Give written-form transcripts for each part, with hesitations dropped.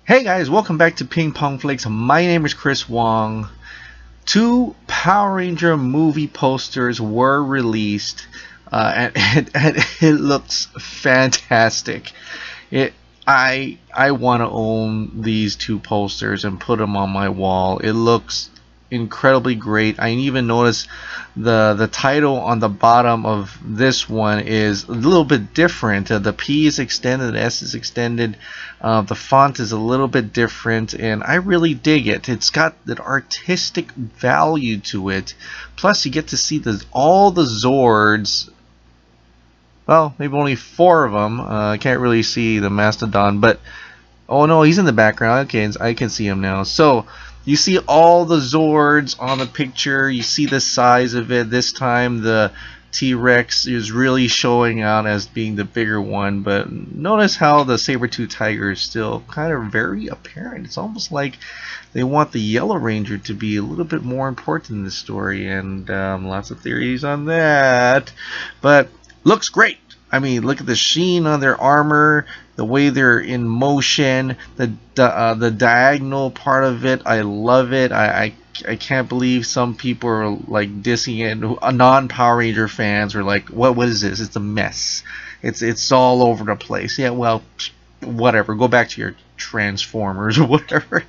Hey guys, welcome back to Ping Pong Flakes. My name is Chris Wong. Two Power Ranger movie posters were released, and it looks fantastic. It I want to own these two posters and put them on my wall. It looks incredibly great. I even noticed the title on the bottom of this one is a little bit different. The P is extended, the S is extended. The font is a little bit different, and I really dig it. It's got that artistic value to it. Plus, you get to see all the Zords. Well, maybe only four of them. I can't really see the Mastodon, but oh no, he's in the background. Okay, I can see him now. So you see all the Zords on the picture. You see the size of it. This time the T-Rex is really showing out as being the bigger one, but notice how the saber-tooth tiger is still kind of very apparent. It's almost like they want the Yellow Ranger to be a little bit more important in the story, and lots of theories on that. But looks great. I mean, look at the sheen on their armor, the way they're in motion, the diagonal part of it. I love it. I can't believe some people are like dissing it. Non-Power Ranger fans are like, what is this? It's a mess. It's all over the place. Yeah, well, whatever. Go back to your Transformers or whatever.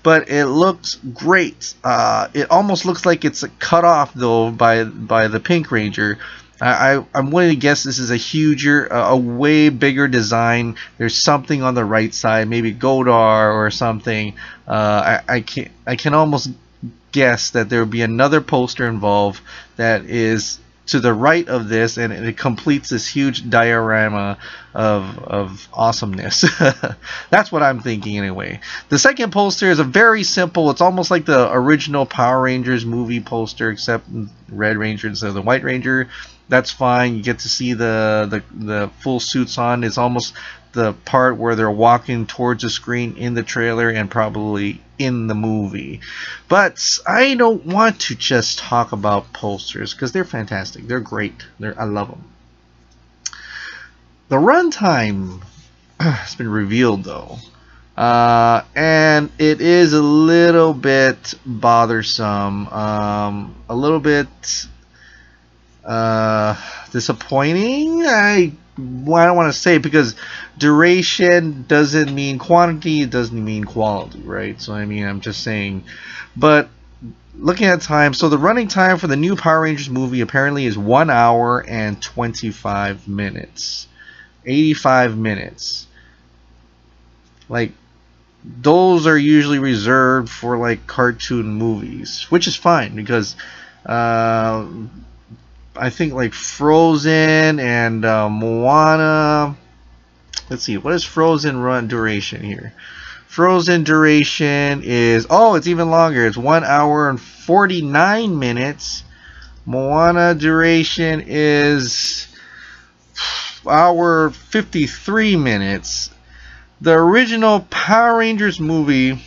But it looks great. It almost looks like it's cut off though by the Pink Ranger. I'm willing to guess this is a way bigger design. There's something on the right side, maybe Godar or something. I can almost guess that there will be another poster involved that is to the right of this, and it completes this huge diorama of awesomeness. That's what I'm thinking anyway. The second poster is a very simple. It's almost like the original Power Rangers movie poster, except Red Ranger instead of the White Ranger. That's fine. You get to see the full suits on. It's almost the part where they're walking towards the screen in the trailer and probably in the movie. But I don't want to just talk about posters because they're fantastic. They're great. I love them. The runtime has been revealed though. And it is a little bit bothersome. A little bit disappointing. I don't want to say, because duration doesn't mean quantity, it doesn't mean quality, right? So I mean, I'm just saying. But looking at time, so the running time for the new Power Rangers movie apparently is 1 hour and 25 minutes. 85 minutes. Like, those are usually reserved for like cartoon movies, which is fine because I think like Frozen and Moana. Let's see, what is Frozen run duration here? Frozen duration is, oh, it's even longer. It's 1 hour and 49 minutes. Moana duration is hour 53 minutes. The original Power Rangers movie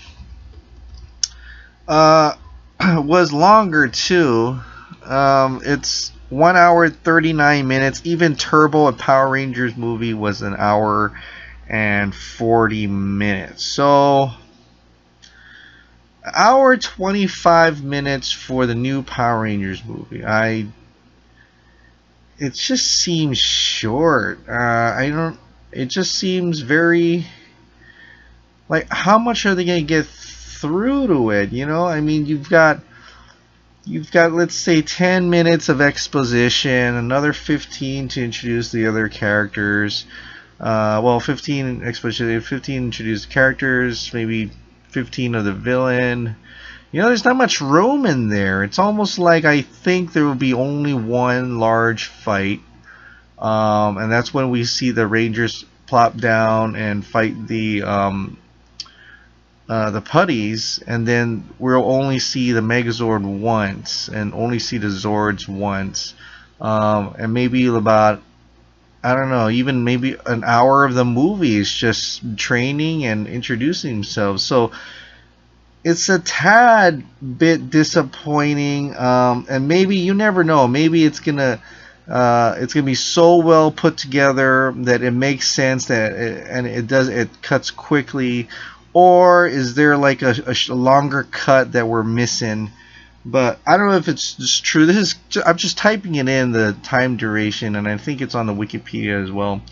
was longer too. It's 1 hour 39 minutes. Even Turbo, a Power Rangers movie, was an hour and 40 minutes. So hour 25 minutes for the new Power Rangers movie. It just seems short. It just seems very, like, how much are they gonna get through to it? You know, I mean, you've got, let's say 10 minutes of exposition, another 15 to introduce the other characters. Well, 15 exposition, 15 introduce the characters, maybe 15 of the villain. You know, there's not much room in there. It's almost like I think there will be only one large fight, and that's when we see the Rangers plop down and fight the putties, and then we'll only see the Megazord once and only see the Zords once, and maybe about, I don't know, even maybe an hour of the movie is just training and introducing themselves. So it's a tad bit disappointing, and maybe, you never know, maybe it's gonna It's gonna be so well put together that it makes sense and it cuts quickly, or is there like a longer cut that we're missing? But I don't know if it's just true. I'm just typing it in, the time duration, and I think it's on the Wikipedia as well.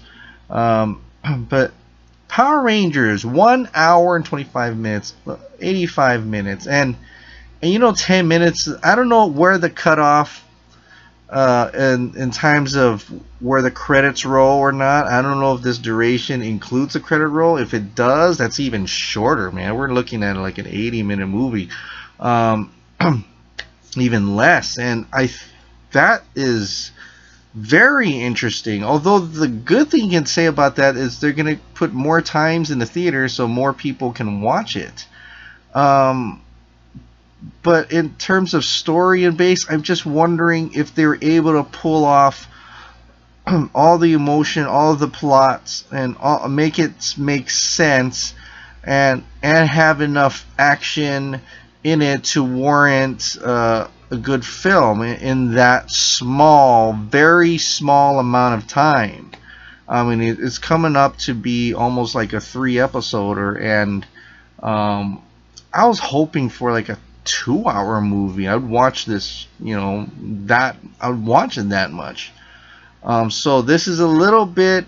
But Power Rangers, 1 hour and 25 minutes, 85 minutes, and 10 minutes. I don't know where the cutoff in times of where the credits roll or not. I don't know if this duration includes a credit roll. If it does, that's even shorter, man. We're looking at like an 80-minute movie, even less, and that is very interesting. Although the good thing you can say about that is they're going to put more times in the theater so more people can watch it. But in terms of story and base, I'm just wondering if they're able to pull off all the emotion, all of the plots, and make it make sense, and have enough action in it to warrant a good film in that small, very small amount of time. I mean, it's coming up to be almost like a 3-episoder, and I was hoping for like a 2-hour movie. I'd watch this, I would watch it that much. So this is a little bit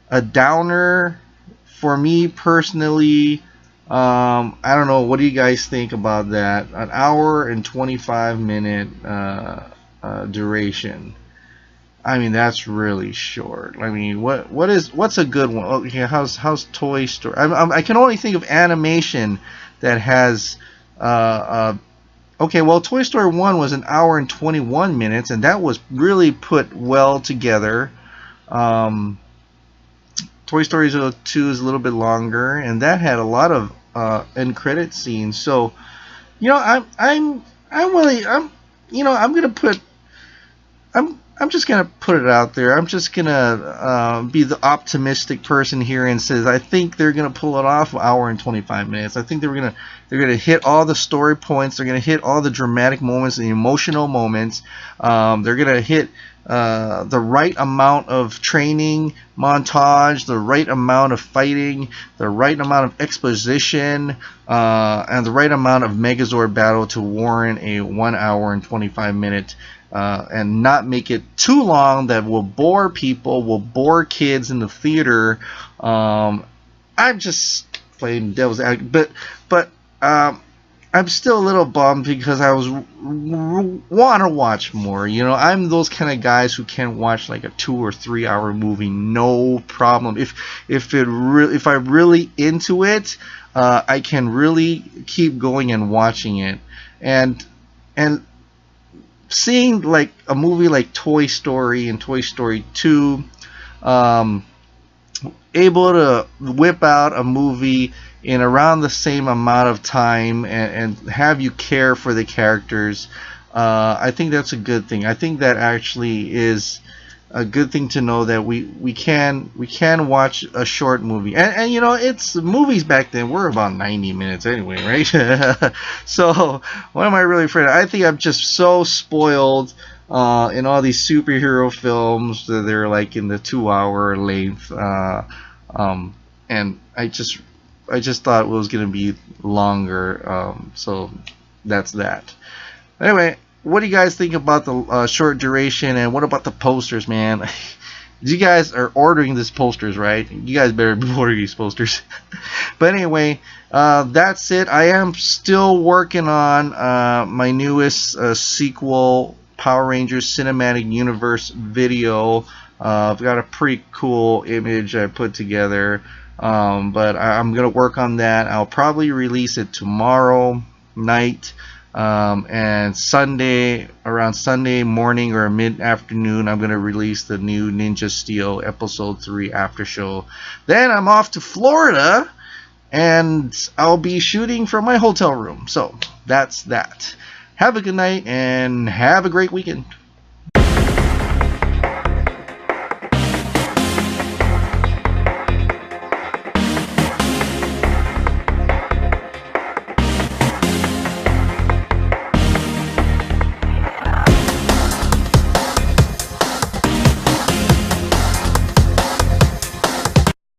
a downer for me personally. I don't know. What do you guys think about that? An hour and 25-minute duration. I mean, that's really short. I mean, what's a good one? Okay, how's Toy Story? I can only think of animation that has. Okay, well, Toy Story 1 was an hour and 21 minutes, and that was really put well together. Toy Story 2 is a little bit longer, and that had a lot of end credit scenes. So, I'm just gonna put it out there. I'm just gonna be the optimistic person here and says I think they're gonna pull it off. An hour and 25 minutes. I think they're gonna hit all the story points. They're gonna hit all the dramatic moments, the emotional moments. They're gonna hit the right amount of training montage, the right amount of fighting, the right amount of exposition, and the right amount of Megazord battle to warrant a 1 hour and 25-minute. And not make it too long that will bore people, will bore kids in the theater. I'm just playing devil's advocate, but I'm still a little bummed because I want to watch more. I'm those kind of guys who can watch like a 2 or 3 hour movie, no problem. If I'm really into it, I can really keep going and watching it, and seeing like a movie like Toy Story and Toy Story 2, able to whip out a movie in around the same amount of time and have you care for the characters, I think that's a good thing. I think that actually is a good thing to know, that we can watch a short movie, and it's movies back then were about 90 minutes anyway, right? So what am I really afraid of? I think I'm just so spoiled in all these superhero films that they're like in the 2-hour length, and I just thought it was gonna be longer, so that's that. Anyway, what do you guys think about the short duration, and what about the posters, man? You guys are ordering these posters, right? You guys better be ordering these posters. But anyway, that's it. I am still working on my newest sequel, Power Rangers Cinematic Universe video. I've got a pretty cool image I put together, but I'm gonna work on that. I'll probably release it tomorrow night. And around Sunday morning or mid-afternoon, I'm going to release the new Ninja Steel Episode 3 after show. Then I'm off to Florida, and I'll be shooting from my hotel room. So that's that. Have a good night, and have a great weekend.